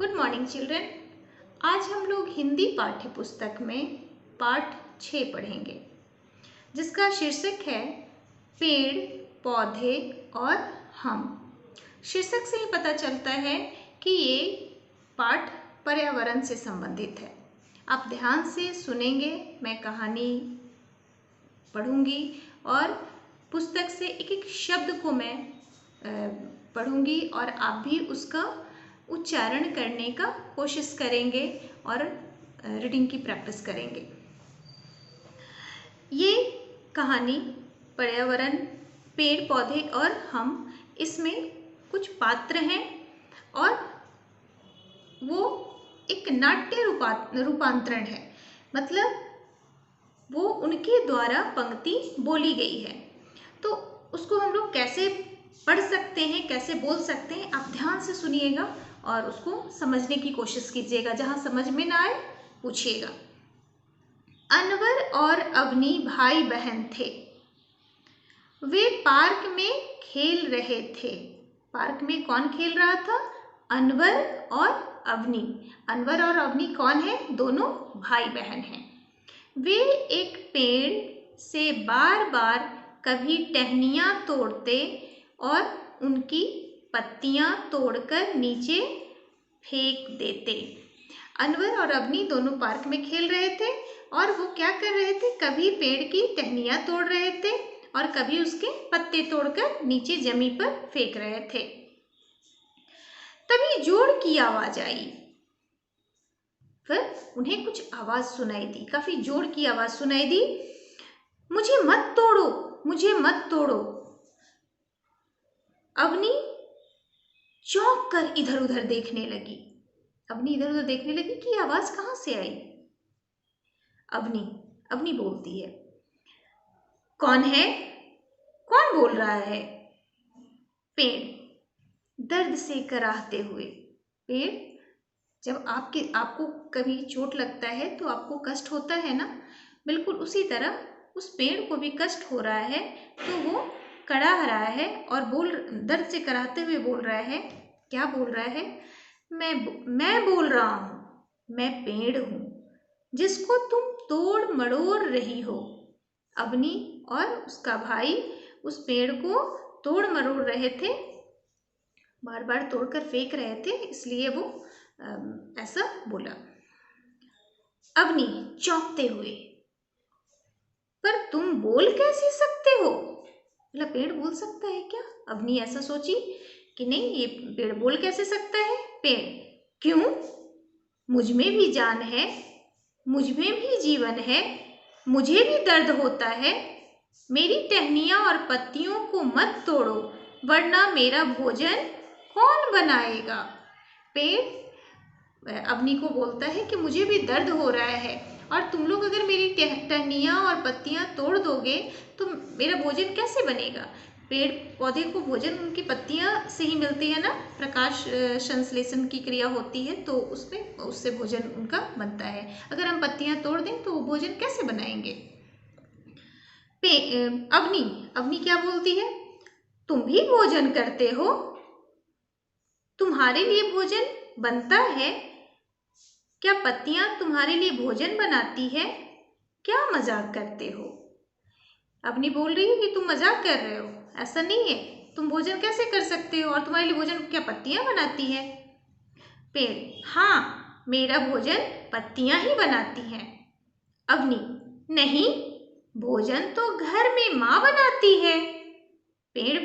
Good morning children. आज हम लोग हिंदी पाठ्य पुस्तक में पाठ 6 पढ़ेंगे, जिसका शीर्षक है पेड़ पौधे और हम। शीर्षक से ही पता चलता है कि ये पाठ पर्यावरण से संबंधित है। आप ध्यान से सुनेंगे, मैं कहानी पढ़ूंगी और पुस्तक से एक एक शब्द को मैं पढ़ूंगी और आप भी उसका उच्चारण करने का कोशिश करेंगे और रीडिंग की प्रैक्टिस करेंगे। ये कहानी पर्यावरण, पेड़ पौधे और हम, इसमें कुछ पात्र हैं और वो एक नाट्य रूपांतरण है, मतलब वो उनके द्वारा पंक्ति बोली गई है। तो उसको हम लोग कैसे पढ़ सकते हैं, कैसे बोल सकते हैं, आप ध्यान से सुनिएगा और उसको समझने की कोशिश कीजिएगा। जहाँ समझ में ना आए पूछिएगा। अनवर और अवनी भाई बहन थे। वे पार्क में खेल रहे थे। पार्क में कौन खेल रहा था? अनवर और अवनी। अनवर और अवनी कौन है? दोनों भाई बहन हैं। वे एक पेड़ से बार बार कभी टहनियाँ तोड़ते और उनकी पत्तियां तोड़कर नीचे फेंक देते। अनवर और अवनी दोनों पार्क में खेल रहे थे और वो क्या कर रहे थे? कभी पेड़ की टहनियां तोड़ रहे थे और कभी उसके पत्ते तोड़कर नीचे जमीन पर फेंक रहे थे। तभी जोर की आवाज आई। फिर उन्हें कुछ आवाज सुनाई दी, काफी जोर की आवाज सुनाई दी। मुझे मत तोड़ो, मुझे मत तोड़ो। अवनी चौंक कर इधर उधर देखने लगी। अवनी इधर उधर देखने लगी कि आवाज कहां से आई। अवनी बोलती है, कौन है? कौन बोल रहा है? पेड़ दर्द से कराहते हुए। पेड़, जब आपको कभी चोट लगता है तो आपको कष्ट होता है ना, बिल्कुल उसी तरह उस पेड़ को भी कष्ट हो रहा है, तो वो कराह रहा है और दर्द से कराहते हुए बोल रहा है। क्या बोल रहा है? मैं बोल रहा हूँ, मैं पेड़ हूँ जिसको तुम तोड़ मड़ोड़ रही हो। अवनी और उसका भाई उस पेड़ को तोड़ मरोड़ रहे थे, बार बार तोड़कर फेंक रहे थे, इसलिए वो ऐसा बोला। अवनी चौंकते हुए, पर तुम बोल कैसे सकते हो? बोला, पेड़ बोल सकता है क्या? अवनी ऐसा सोची कि नहीं, ये पेड़ बोल कैसे सकता है? पेड़, क्यों? मुझ में भी जान है, मुझ में भी जीवन है, मुझे भी दर्द होता है। मेरी टहनियां और पत्तियों को मत तोड़ो, वरना मेरा भोजन कौन बनाएगा? पेड़ अवनी को बोलता है कि मुझे भी दर्द हो रहा है और तुम लोग अगर मेरी टहनियाँ और पत्तियाँ तोड़ दोगे तो मेरा भोजन कैसे बनेगा? पेड़ पौधे को भोजन उनकी पत्तियाँ से ही मिलती है ना, प्रकाश संश्लेषण की क्रिया होती है, तो उससे भोजन उनका बनता है। अगर हम पत्तियाँ तोड़ दें तो वो भोजन कैसे बनाएंगे? अवनी क्या बोलती है? तुम भी भोजन करते हो, तुम्हारे लिए भोजन बनता है क्या? पत्तियां तुम्हारे लिए भोजन बनाती है? क्या मजाक करते हो? अवनी बोल रही है कि तुम मजाक कर रहे हो, ऐसा नहीं है, तुम भोजन कैसे कर सकते हो और तुम्हारे लिए भोजन क्या पत्तियां बनाती है? पेड़, हाँ, मेरा भोजन पत्तियां ही बनाती हैं। अवनी, नहीं, भोजन तो घर में माँ बनाती है। पेड़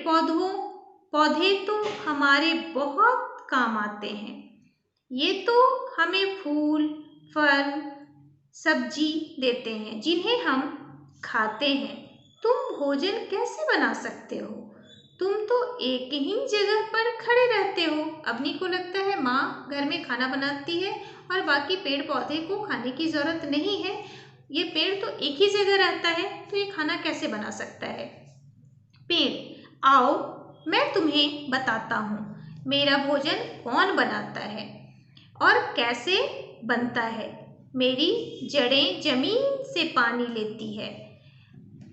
पौधे तो हमारे बहुत काम आते हैं, ये तो हमें फूल फल सब्जी देते हैं जिन्हें हम खाते हैं। तुम भोजन कैसे बना सकते हो? तुम तो एक ही जगह पर खड़े रहते हो। अवनी को लगता है माँ घर में खाना बनाती है और बाकी पेड़ पौधे को खाने की जरूरत नहीं है, ये पेड़ तो एक ही जगह रहता है, तो ये खाना कैसे बना सकता है? पेड़, आओ मैं तुम्हें बताता हूँ मेरा भोजन कौन बनाता है और कैसे बनता है। मेरी जड़ें जमीन से पानी लेती है,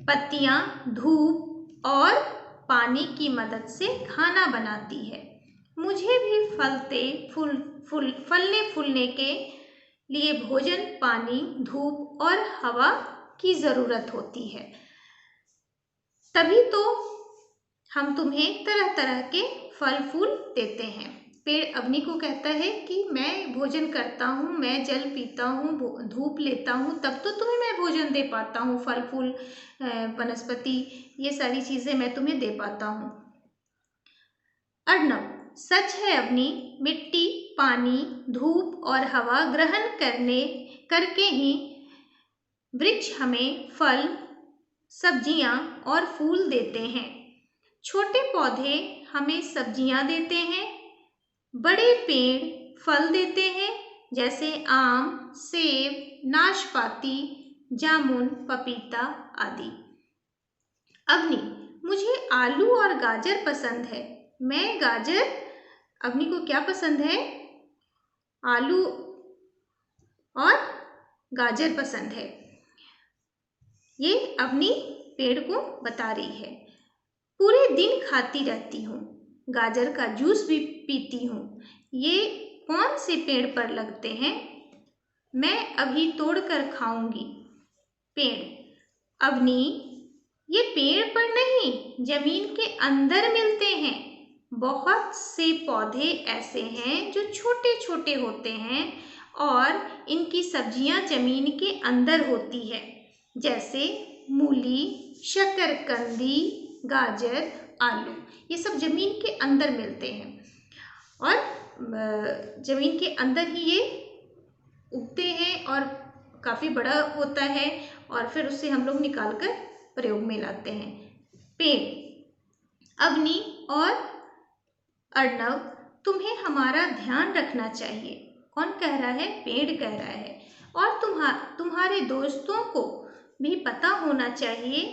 पत्तियाँ धूप और पानी की मदद से खाना बनाती है। मुझे भी फलने फूलने के लिए भोजन, पानी, धूप और हवा की जरूरत होती है। तभी तो हम तुम्हें तरह तरह के फल फूल देते हैं। पेड़ अग्नि को कहता है कि मैं भोजन करता हूँ, मैं जल पीता हूँ, धूप लेता हूँ, तब तो तुम्हें मैं भोजन दे पाता हूँ, फल फूल, वनस्पति, ये सारी चीजें मैं तुम्हें दे पाता हूँ। अर्णव, सच है अग्नि, मिट्टी, पानी, धूप और हवा ग्रहण करके ही वृक्ष हमें फल, सब्जियां और फूल देते हैं। छोटे पौधे हमें सब्जियां देते हैं, बड़े पेड़ फल देते हैं, जैसे आम, सेब, नाशपाती, जामुन, पपीता आदि। अग्नि, मुझे आलू और गाजर पसंद है। मैं गाजर, अग्नि को क्या पसंद है? आलू और गाजर पसंद है। ये अग्नि पेड़ को बता रही है। पूरे दिन खाती रहती हूँ, गाजर का जूस भी पीती हूँ। ये कौन से पेड़ पर लगते हैं? मैं अभी तोड़कर खाऊंगी। पेड़, अग्नि, ये पेड़ पर नहीं, जमीन के अंदर मिलते हैं। बहुत से पौधे ऐसे हैं जो छोटे छोटे होते हैं और इनकी सब्जियां जमीन के अंदर होती है, जैसे मूली, शकरकंदी, गाजर, आलू। ये सब जमीन के अंदर मिलते हैं और जमीन के अंदर ही ये उगते हैं और काफ़ी बड़ा होता है और फिर उसे हम लोग निकाल कर प्रयोग में लाते हैं। पेड़, अग्नि और अर्णव, तुम्हें हमारा ध्यान रखना चाहिए। कौन कह रहा है? पेड़ कह रहा है। और तुम्हारे दोस्तों को भी पता होना चाहिए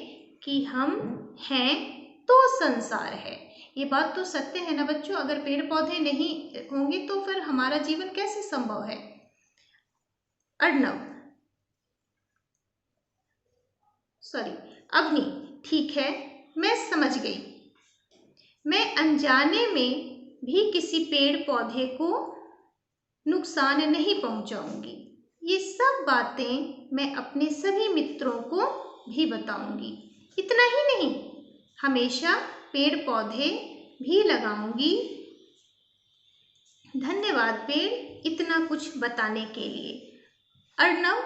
कि हम हैं तो संसार है। ये बात तो सत्य है ना बच्चों? अगर पेड़ पौधे नहीं होंगे तो फिर हमारा जीवन कैसे संभव है? अर्णव, अग्नि, ठीक है, मैं समझ गई। मैं अनजाने में भी किसी पेड़ पौधे को नुकसान नहीं पहुंचाऊंगी। ये सब बातें मैं अपने सभी मित्रों को भी बताऊंगी। इतना ही नहीं, हमेशा पेड़ पौधे भी लगाऊंगी। धन्यवाद पेड़, इतना कुछ बताने के लिए। अर्णव,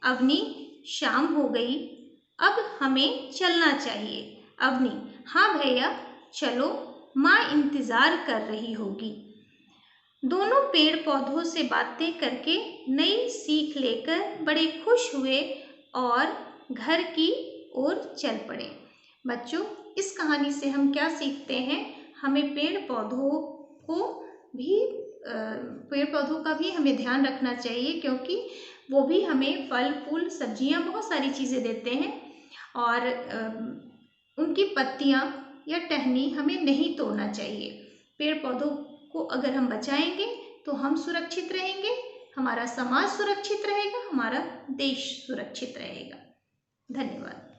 अग्नि, शाम हो गई, अब हमें चलना चाहिए। अग्नि, हाँ भैया चलो, माँ इंतजार कर रही होगी। दोनों पेड़ पौधों से बातें करके नई सीख लेकर बड़े खुश हुए और घर की ओर चल पड़े। बच्चों, इस कहानी से हम क्या सीखते हैं? हमें पेड़ पौधों का भी हमें ध्यान रखना चाहिए, क्योंकि वो भी हमें फल फूल, सब्जियां, बहुत सारी चीज़ें देते हैं और उनकी पत्तियां या टहनी हमें नहीं तोड़ना चाहिए। पेड़ पौधों को अगर हम बचाएंगे तो हम सुरक्षित रहेंगे, हमारा समाज सुरक्षित रहेगा, हमारा देश सुरक्षित रहेगा। धन्यवाद।